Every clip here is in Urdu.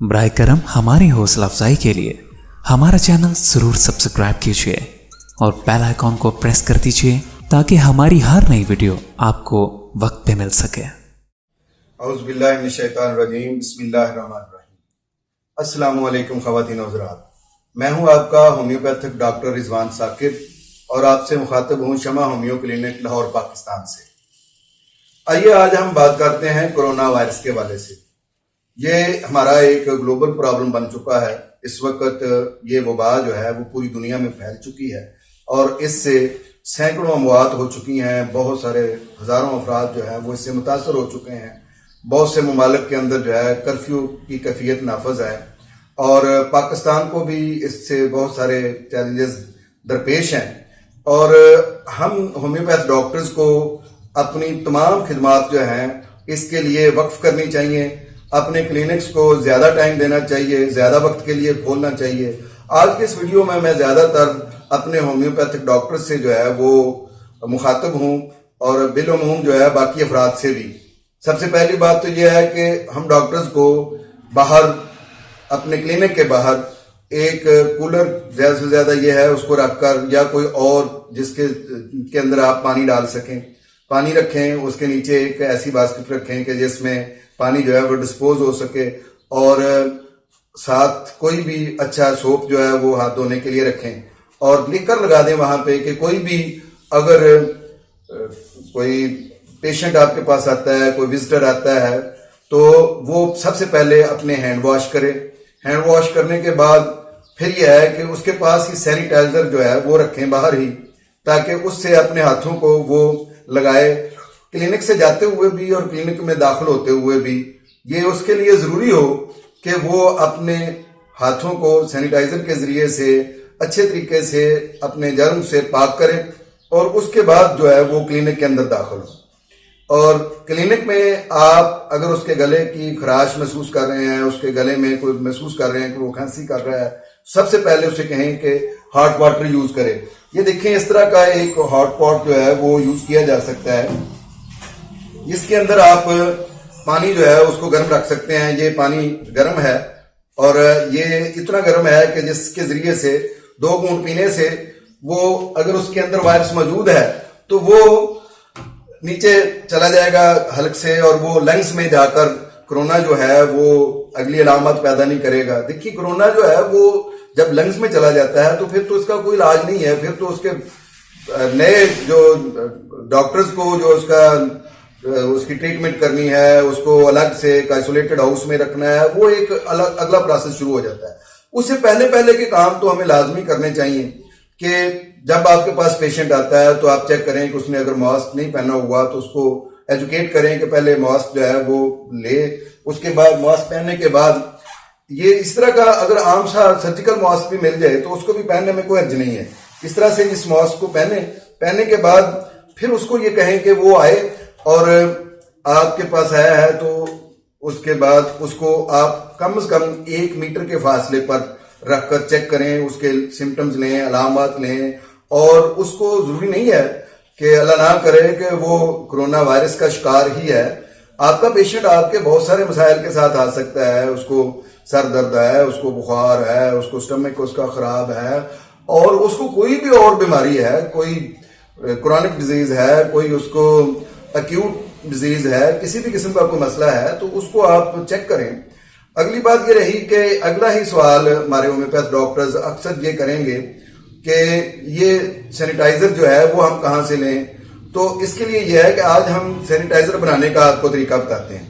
براہ کرم ہماری حوصلہ افزائی کے لیے ہمارا چینل ضرور سبسکرائب کیجیے اور بیل آئیکن کو پریس کر دیجیے تاکہ ہماری ہر نئی ویڈیو آپ کو وقت پہ مل سکے۔ اعوذ باللہ من الشیطان الرجیم، بسم اللہ الرحمن الرحیم۔ السلام علیکم خواتین و حضرات، میں ہوں آپ کا ہومیوپیتھک ڈاکٹر رضوان ثاقب اور آپ سے مخاطب ہوں شمع ہومیو کلینک لاہور پاکستان سے۔ آئیے آج ہم بات کرتے ہیں کرونا وائرس کے حوالے سے۔ یہ ہمارا ایک گلوبل پرابلم بن چکا ہے۔ اس وقت یہ وبا جو ہے وہ پوری دنیا میں پھیل چکی ہے اور اس سے سینکڑوں اموات ہو چکی ہیں، بہت سارے ہزاروں افراد جو ہیں وہ اس سے متاثر ہو چکے ہیں۔ بہت سے ممالک کے اندر جو ہے کرفیو کی کیفیت نافذ ہے اور پاکستان کو بھی اس سے بہت سارے چیلنجز درپیش ہیں، اور ہم ہومیوپیتھ ڈاکٹرز کو اپنی تمام خدمات جو ہیں اس کے لیے وقف کرنی چاہیے، اپنے کلینکس کو زیادہ ٹائم دینا چاہیے، زیادہ وقت کے لیے کھولنا چاہیے۔ آج کے اس ویڈیو میں زیادہ تر اپنے ہومیوپیتھک ڈاکٹر سے جو ہے وہ مخاطب ہوں اور بالعموم جو ہے باقی افراد سے بھی۔ سب سے پہلی بات تو یہ ہے کہ ہم ڈاکٹرز کو باہر اپنے کلینک کے باہر ایک کولر زیادہ سے زیادہ یہ ہے اس کو رکھ کر، یا کوئی اور جس کے اندر آپ پانی ڈال سکیں، پانی رکھیں، اس کے نیچے ایک ایسی باسکٹ رکھیں کہ جس میں پانی جو ہے وہ ڈسپوز ہو سکے، اور ساتھ کوئی بھی اچھا سوپ جو ہے وہ ہاتھ دھونے کے لیے رکھیں، اور لکھ کر لگا دیں وہاں پہ کہ کوئی بھی اگر کوئی پیشنٹ آپ کے پاس آتا ہے، کوئی وزٹر آتا ہے، تو وہ سب سے پہلے اپنے ہینڈ واش کرے۔ ہینڈ واش کرنے کے بعد پھر یہ ہے کہ اس کے پاس ہی سینیٹائزر جو ہے وہ رکھیں باہر ہی، تاکہ اس سے اپنے ہاتھوں کو وہ لگائے۔ کلینک سے جاتے ہوئے بھی اور کلینک میں داخل ہوتے ہوئے بھی یہ اس کے لیے ضروری ہو کہ وہ اپنے ہاتھوں کو سینیٹائزر کے ذریعے سے اچھے طریقے سے اپنے جرم سے پاک کرے، اور اس کے بعد جو ہے وہ کلینک کے اندر داخل ہو۔ اور کلینک میں آپ اگر اس کے گلے کی خراش محسوس کر رہے ہیں، اس کے گلے میں کوئی محسوس کر رہے ہیں کہ وہ کھانسی کر رہا ہے، سب سے پہلے اسے کہیں کہ ہاٹ واٹر یوز کرے۔ یہ دیکھیں اس طرح کا ایک ہاٹ پاٹ جو ہے وہ یوز کیا جا سکتا ہے، جس کے اندر آپ پانی جو ہے اس کو گرم رکھ سکتے ہیں۔ یہ پانی گرم ہے اور یہ اتنا گرم ہے کہ جس کے ذریعے سے 2 گھونٹ پینے سے وہ اگر اس کے اندر وائرس موجود ہے تو وہ نیچے چلا جائے گا حلق سے، اور وہ لنگز میں جا کر کرونا جو ہے وہ اگلی علامات پیدا نہیں کرے گا۔ دیکھیے کرونا جو ہے وہ جب لنگز میں چلا جاتا ہے تو پھر تو اس کا کوئی علاج نہیں ہے، پھر تو اس کے نئے جو ڈاکٹرز کو جو اس کی ٹریٹمنٹ کرنی ہے، اس کو الگ سے ایک آئسولیٹڈ ہاؤس میں رکھنا ہے، وہ ایک اگلا پروسیس شروع ہو جاتا ہے۔ اس سے پہلے کے کام تو ہمیں لازمی کرنے چاہیے کہ جب آپ کے پاس پیشنٹ آتا ہے تو آپ چیک کریں کہ اس نے اگر ماسک نہیں پہنا ہوا تو اس کو ایجوکیٹ کریں کہ پہلے ماسک جو ہے وہ لے، اس کے بعد ماسک پہننے کے بعد یہ اس طرح کا اگر عام سا سرجیکل ماسک بھی مل جائے تو اس کو بھی پہننے میں کوئی حرج نہیں ہے۔ اس طرح سے اس ماسک کو پہننے کے بعد پھر اس کو یہ کہیں کہ وہ آئے اور آپ کے پاس آیا ہے تو اس کے بعد اس کو آپ کم از کم 1 میٹر کے فاصلے پر رکھ کر چیک کریں، اس کے سمٹمز لیں، علامات لیں، اور اس کو ضروری نہیں ہے کہ اللہ نہ کرے کہ وہ کرونا وائرس کا شکار ہی ہے۔ آپ کا پیشنٹ آپ کے بہت سارے مسائل کے ساتھ آ سکتا ہے، اس کو سر درد ہے، اس کو بخار ہے، اس کو سٹمک اس کا خراب ہے، اور اس کو کوئی بھی اور بیماری ہے، کوئی کرونک ڈیزیز ہے، کوئی اس کو ایکیوٹ ڈیزیز ہے، کسی بھی قسم کا کوئی مسئلہ ہے تو اس کو آپ چیک کریں۔ اگلی بات یہ رہی کہ اگلا ہی سوال ہمارے ہومیوپیتھ ڈاکٹرز اکثر یہ کریں گے کہ یہ سینیٹائزر جو ہے وہ ہم کہاں سے لیں؟ تو اس کے لیے یہ ہے کہ آج ہم سینیٹائزر بنانے کا آپ کو طریقہ بتاتے ہیں۔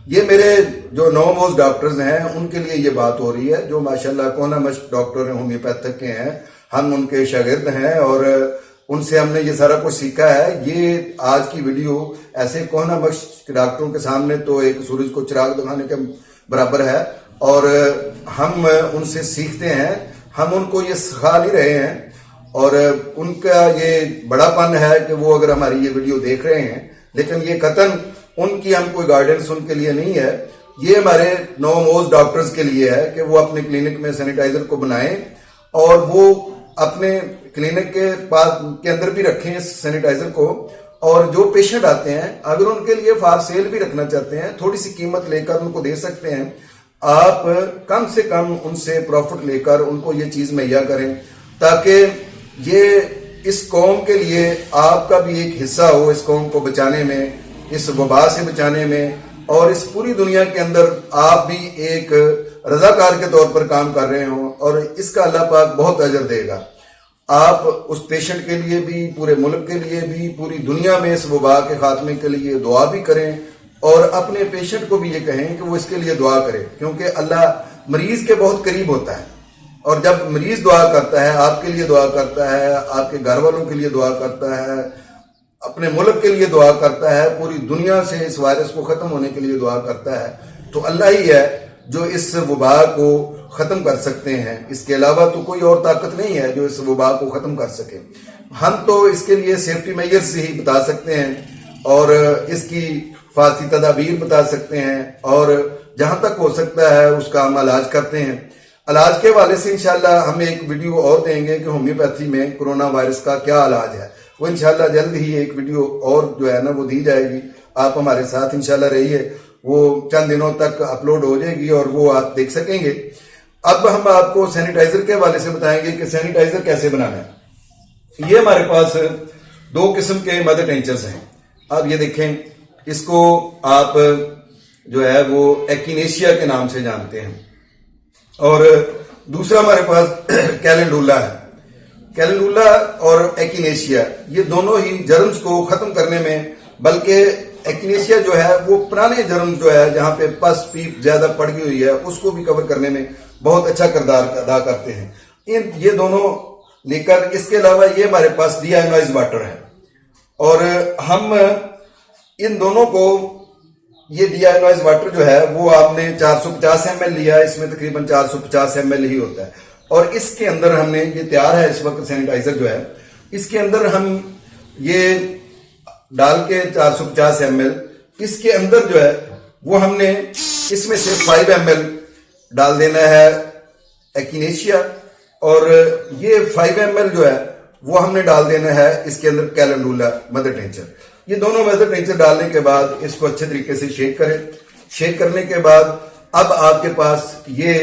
یہ میرے جو نوموز ڈاکٹرز ہیں ان کے لیے یہ بات ہو رہی ہے، جو ماشاءاللہ کونا مشق ڈاکٹر ہومیوپیتھک کے ہیں، ہم ان کے شاگرد ہیں اور ان سے ہم نے یہ سارا کچھ سیکھا ہے۔ یہ آج کی ویڈیو ایسے کونا مشق ڈاکٹروں کے سامنے تو ایک سورج کو چراغ دکھانے کے برابر ہے، اور ہم ان سے سیکھتے ہیں، ہم ان کو یہ سکھا نہیں رہے ہیں، اور ان کا یہ بڑا پن ہے کہ وہ اگر ہماری یہ ویڈیو دیکھ رہے ہیں، لیکن یہ قطعاً ان کی ہم کوئی گائیڈنس ان کے لیے نہیں ہے۔ یہ ہمارے نوموز ڈاکٹرز کے لیے ہے کہ وہ اپنے کلینک میں سینیٹائزر کو بنائیں اور وہ اپنے کلینک کے اندر بھی رکھیں اس سینیٹائزر کو، اور جو پیشنٹ آتے ہیں اگر ان کے لیے فار سیل بھی رکھنا چاہتے ہیں، تھوڑی سی قیمت لے کر ان کو دے سکتے ہیں۔ آپ کم سے کم ان سے پروفٹ لے کر ان کو یہ چیز مہیا کریں تاکہ یہ اس قوم کے لیے آپ کا بھی ایک حصہ ہو، اس قوم کو بچانے میں، اس وبا سے بچانے میں، اور اس پوری دنیا کے اندر آپ بھی ایک رضاکار کے طور پر کام کر رہے ہوں، اور اس کا اللہ پاک بہت اجر دے گا۔ آپ اس پیشنٹ کے لیے بھی، پورے ملک کے لیے بھی، پوری دنیا میں اس وبا کے خاتمے کے لیے دعا بھی کریں، اور اپنے پیشنٹ کو بھی یہ کہیں کہ وہ اس کے لیے دعا کرے، کیونکہ اللہ مریض کے بہت قریب ہوتا ہے، اور جب مریض دعا کرتا ہے، آپ کے لیے دعا کرتا ہے، آپ کے گھر والوں کے لیے دعا کرتا ہے، اپنے ملک کے لیے دعا کرتا ہے، پوری دنیا سے اس وائرس کو ختم ہونے کے لیے دعا کرتا ہے، تو اللہ ہی ہے جو اس وبا کو ختم کر سکتے ہیں۔ اس کے علاوہ تو کوئی اور طاقت نہیں ہے جو اس وبا کو ختم کر سکے۔ ہم تو اس کے لیے سیفٹی میجرز ہی بتا سکتے ہیں، اور اس کی حفاظتی تدابیر بتا سکتے ہیں، اور جہاں تک ہو سکتا ہے اس کا ہم علاج کرتے ہیں۔ علاج کے حوالے سے انشاءاللہ ہم ایک ویڈیو اور دیں گے کہ ہومیوپیتھی میں کرونا وائرس کا کیا علاج ہے، وہ انشاءاللہ جلد ہی ایک ویڈیو اور جو ہے نا وہ دی جائے گی۔ آپ ہمارے ساتھ انشاءاللہ رہیے، وہ چند دنوں تک اپلوڈ ہو جائے گی اور وہ آپ دیکھ سکیں گے۔ اب ہم آپ کو سینیٹائزر کے حوالے سے بتائیں گے کہ سینیٹائزر کیسے بنانا ہے۔ یہ ہمارے پاس 2 قسم کے مدر ٹینچرز ہیں۔ اب یہ دیکھیں، اس کو آپ جو ہے وہ ایکینیشیا کے نام سے جانتے ہیں، اور دوسرا ہمارے پاس کیلنڈولا ہے۔ کیلنڈولا اور ایکینیشیا یہ دونوں ہی جرمز کو ختم کرنے میں، بلکہ ایکینیشیا جو ہے وہ پرانے جرم جو ہے جہاں پہ پس پیپ زیادہ پڑ گئی ہوئی ہے اس کو بھی کور کرنے میں بہت اچھا کردار ادا کرتے ہیں۔ یہ دونوں لے کر، اس کے علاوہ یہ ہمارے پاس ڈی آئنوائز واٹر ہے، اور ہم ان دونوں کو، یہ ڈی آئنوائز واٹر جو ہے وہ آپ نے 450 ml لیا ہے، اس میں تقریباً 450 ml ہی ہوتا ہے، اور اس کے اندر ہم نے، یہ تیار ہے اس وقت سینیٹائزر جو ہے، اس کے اندر ہم یہ ڈال کے 450 ml، اس کے اندر جو ہے وہ ہم نے اس میں سے 5 ml ڈال دینا ہے ایکینیشیا، اور یہ 5 ml جو ہے وہ ہم نے ڈال دینا ہے اس کے اندر کیلنڈولا مدر ٹینچر۔ یہ دونوں مدر ٹینچر ڈالنے کے بعد اس کو اچھے طریقے سے شیک کریں۔ شیک کرنے کے بعد اب آپ کے پاس یہ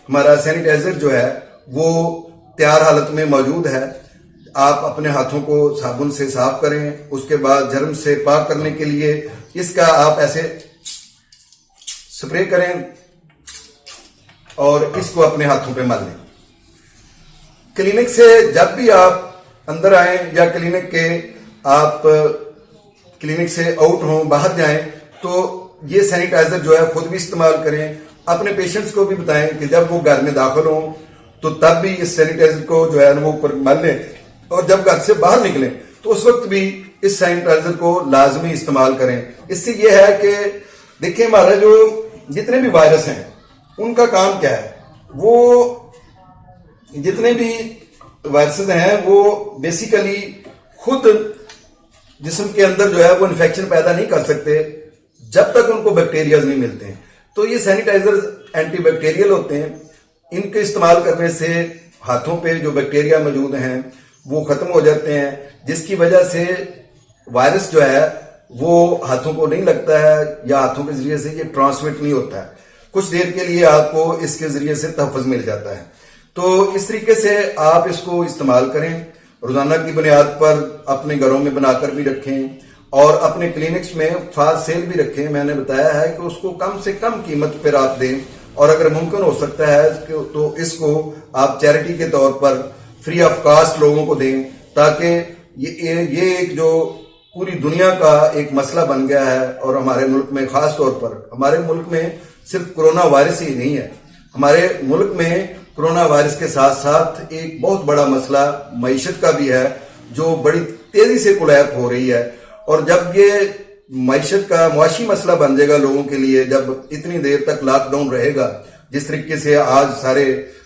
ہمارا سینیٹائزر جو ہے وہ تیار حالت میں موجود ہے۔ آپ اپنے ہاتھوں کو صابن سے صاف کریں، اس کے بعد جرم سے پاک کرنے کے لیے اس کا آپ ایسے سپرے کریں اور اس کو اپنے ہاتھوں پہ مل لیں۔ کلینک سے جب بھی آپ اندر آئیں یا کلینک کے آپ کلینک سے آؤٹ ہوں، باہر جائیں، تو یہ سینیٹائزر جو ہے خود بھی استعمال کریں، اپنے پیشنٹس کو بھی بتائیں کہ جب وہ گھر میں داخل ہوں تو تب بھی اس سینیٹائزر کو جو ہے وہ اوپر مل لیں، اور جب گھر سے باہر نکلیں تو اس وقت بھی اس سینیٹائزر کو لازمی استعمال کریں۔ اس سے یہ ہے کہ دیکھیں، ہمارا جو جتنے بھی وائرس ہیں ان کا کام کیا ہے، وہ جتنے بھی وائرسز ہیں وہ بیسیکلی خود جسم کے اندر جو ہے وہ انفیکشن پیدا نہیں کر سکتے جب تک ان کو بیکٹیریاز نہیں ملتے ہیں۔ تو یہ سینیٹائزر اینٹی بیکٹیریل ہوتے ہیں، ان کے استعمال کرنے سے ہاتھوں پہ جو بیکٹیریا موجود ہیں وہ ختم ہو جاتے ہیں، جس کی وجہ سے وائرس جو ہے وہ ہاتھوں کو نہیں لگتا ہے، یا ہاتھوں کے ذریعے سے یہ ٹرانسمٹ نہیں ہوتا ہے، کچھ دیر کے لیے آپ کو اس کے ذریعے سے تحفظ مل جاتا ہے۔ تو اس طریقے سے آپ اس کو استعمال کریں، روزانہ کی بنیاد پر اپنے گھروں میں بنا کر بھی رکھیں، اور اپنے کلینکس میں فاسٹ سیل بھی رکھیں۔ میں نے بتایا ہے کہ اس کو کم سے کم قیمت پر آپ دیں، اور اگر ممکن ہو سکتا ہے تو اس کو آپ چیریٹی کے طور پر فری آف کاسٹ لوگوں کو دیں، تاکہ یہ ایک جو پوری دنیا کا ایک مسئلہ بن گیا ہے، اور ہمارے ملک میں خاص طور پر، ہمارے ملک میں صرف کرونا وائرس ہی نہیں ہے، ہمارے ملک میں کرونا وائرس کے ساتھ ساتھ ایک بہت بڑا مسئلہ معیشت کا بھی ہے، جو بڑی تیزی سے کولیپ ہو رہی ہے۔ اور جب یہ معیشت کا معاشی مسئلہ بن جائے گا لوگوں کے لیے، جب اتنی دیر تک لاک ڈاؤن رہے گا، جس طریقے سے آج سارے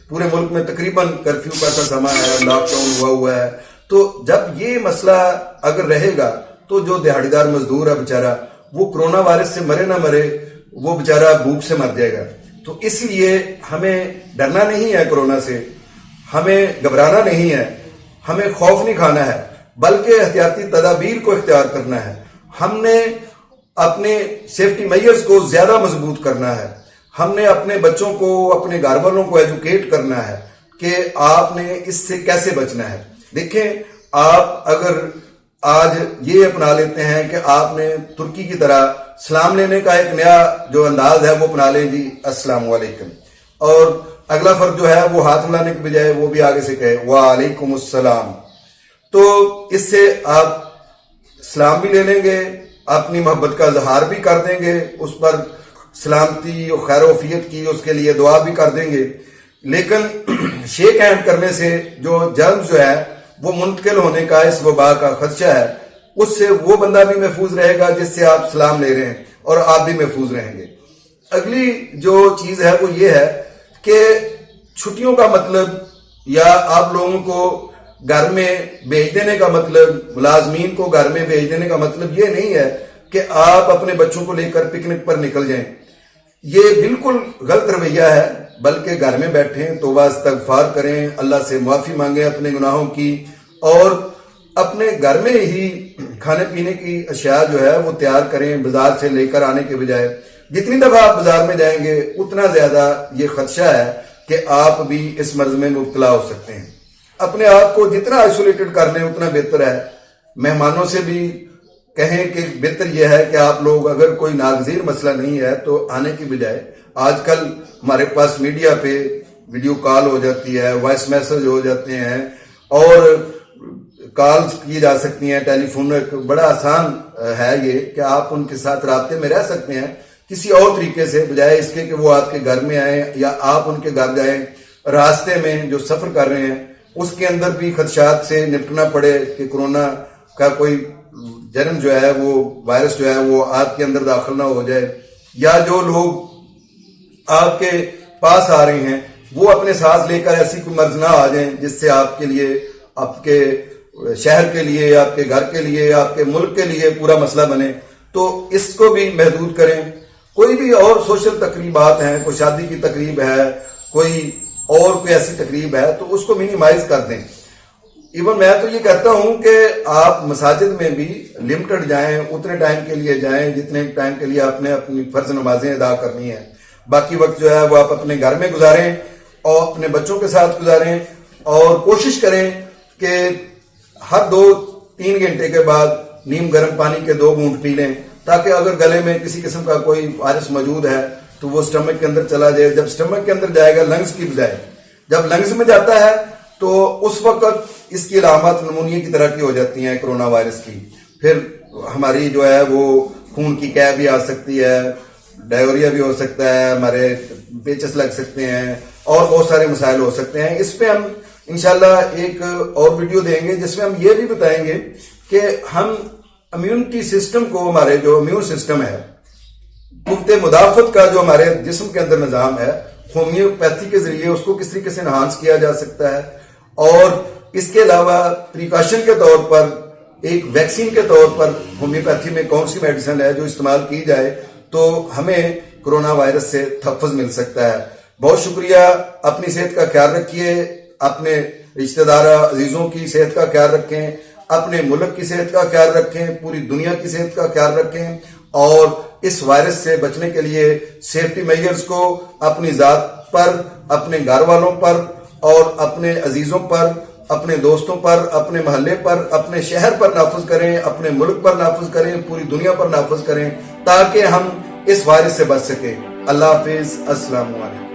پورے ملک میں تقریباً کرفیو کا سما ہے، لاک ڈاؤن ہوا ہے، تو جب یہ مسئلہ اگر رہے گا تو جو دیہڑی دار مزدور ہے بیچارہ، وہ کرونا وائرس سے مرے نہ مرے، وہ بیچارہ بھوک سے مر جائے گا۔ تو اس لیے ہمیں ڈرنا نہیں ہے کرونا سے، ہمیں گھبرانا نہیں ہے، ہمیں خوف نہیں کھانا ہے، بلکہ احتیاطی تدابیر کو اختیار کرنا ہے۔ ہم نے اپنے سیفٹی میجرز کو زیادہ مضبوط کرنا ہے، ہم نے اپنے بچوں کو اپنے گھر والوں کو ایجوکیٹ کرنا ہے کہ آپ نے اس سے کیسے بچنا ہے. دیکھیں آپ اگر آج یہ اپنا لیتے ہیں کہ آپ نے ترکی کی طرح سلام لینے کا ایک نیا جو انداز ہے وہ اپنا لیں جی السلام علیکم, اور اگلا فرد جو ہے وہ ہاتھ ملانے کے بجائے وہ بھی آگے سے کہے وعلیکم السلام, تو اس سے آپ سلام بھی لے لیں گے, اپنی محبت کا اظہار بھی کر دیں گے, اس پر سلامتی اور خیر و عافیت کی اس کے لیے دعا بھی کر دیں گے. لیکن شیک ہینڈ کرنے سے جو جرم جو ہے وہ منتقل ہونے کا اس وبا کا خدشہ ہے, اس سے وہ بندہ بھی محفوظ رہے گا جس سے آپ سلام لے رہے ہیں, اور آپ بھی محفوظ رہیں گے. اگلی جو چیز ہے وہ یہ ہے کہ چھٹیوں کا مطلب یا آپ لوگوں کو گھر میں بھیج دینے کا مطلب, ملازمین کو گھر میں بھیج دینے کا مطلب یہ نہیں ہے کہ آپ اپنے بچوں کو لے کر پکنک پر نکل جائیں. یہ بالکل غلط رویہ ہے, بلکہ گھر میں بیٹھیں, توبہ استغفار کریں, اللہ سے معافی مانگیں اپنے گناہوں کی, اور اپنے گھر میں ہی کھانے پینے کی اشیاء جو ہے وہ تیار کریں بازار سے لے کر آنے کے بجائے. جتنی دفعہ آپ بازار میں جائیں گے اتنا زیادہ یہ خدشہ ہے کہ آپ بھی اس مرض میں مبتلا ہو سکتے ہیں. اپنے آپ کو جتنا آئسولیٹڈ کر لیں اتنا بہتر ہے. مہمانوں سے بھی کہیں کہ بہتر یہ ہے کہ آپ لوگ اگر کوئی ناگزیر مسئلہ نہیں ہے تو آنے کی بجائے, آج کل ہمارے پاس میڈیا پہ ویڈیو کال ہو جاتی ہے, وائس میسج ہو جاتے ہیں, اور کالز کی جا سکتی ہیں, ٹیلی فون ایک بڑا آسان ہے یہ کہ آپ ان کے ساتھ رابطے میں رہ سکتے ہیں کسی اور طریقے سے, بجائے اس کے کہ وہ آپ کے گھر میں آئیں یا آپ ان کے گھر جائیں. راستے میں جو سفر کر رہے ہیں اس کے اندر بھی خدشات سے نپٹنا پڑے کہ کورونا کا کوئی جرم جو ہے وہ وائرس جو ہے وہ آپ کے اندر داخل نہ ہو جائے, یا جو لوگ آپ کے پاس آ رہے ہیں وہ اپنے ساتھ لے کر ایسی کوئی مرض نہ آ جائیں جس سے آپ کے لیے, آپ کے شہر کے لیے, آپ کے گھر کے لیے, آپ کے ملک کے لیے پورا مسئلہ بنے. تو اس کو بھی محدود کریں. کوئی بھی اور سوشل تقریبات ہیں, کوئی شادی کی تقریب ہے, کوئی ایسی تقریب ہے, تو اس کو منیمائز کر دیں. ایون میں تو یہ کہتا ہوں کہ آپ مساجد میں بھی لمٹڈ جائیں, اتنے ٹائم کے لیے جائیں جتنے ٹائم کے لیے آپ نے اپنی فرض نمازیں ادا کرنی ہیں. باقی وقت جو ہے وہ آپ اپنے گھر میں گزاریں اور اپنے بچوں کے ساتھ گزاریں, اور کوشش کریں کہ ہر 2-3 گھنٹے کے بعد نیم گرم پانی کے 2 گھونٹ پی لیں, تاکہ اگر گلے میں کسی قسم کا کوئی وائرس موجود ہے تو وہ سٹمک کے اندر چلا جائے. جب سٹمک کے اندر جائے گا لنگز کی بجائے, جب لنگز میں جاتا ہے تو اس وقت اس کی علامات نمونیا کی طرح کی ہو جاتی ہیں کرونا وائرس کی. پھر ہماری جو ہے وہ خون کی کیب بھی آ سکتی ہے, ڈائیوریا بھی ہو سکتا ہے, ہمارے پیچس لگ سکتے ہیں, اور بہت سارے مسائل ہو سکتے ہیں. اس پہ ہم انشاءاللہ ایک اور ویڈیو دیں گے جس میں ہم یہ بھی بتائیں گے کہ ہم امیونٹی سسٹم کو, ہمارے جو امیون سسٹم ہے, قوت مدافعت کا جو ہمارے جسم کے اندر نظام ہے, ہومیوپیتھی کے ذریعے اس کو کس طریقے سے انہانس کیا جا سکتا ہے. اور اس کے علاوہ پریکاشن کے طور پر, ایک ویکسین کے طور پر ہومیوپیتھی میں کون سی میڈیسن ہے جو استعمال کی جائے تو ہمیں کرونا وائرس سے تحفظ مل سکتا ہے. بہت شکریہ. اپنی صحت کا خیال رکھیے, اپنے رشتہ دار عزیزوں کی صحت کا خیال رکھیں, اپنے ملک کی صحت کا خیال رکھیں, پوری دنیا کی صحت کا خیال رکھیں, اور اس وائرس سے بچنے کے لیے سیفٹی میجرز کو اپنی ذات پر, اپنے گھر والوں پر, اور اپنے عزیزوں پر, اپنے دوستوں پر, اپنے محلے پر, اپنے شہر پر نافذ کریں, اپنے ملک پر نافذ کریں, پوری دنیا پر نافذ کریں, تاکہ ہم اس وائرس سے بچ سکیں. اللہ حافظ. السلام علیکم.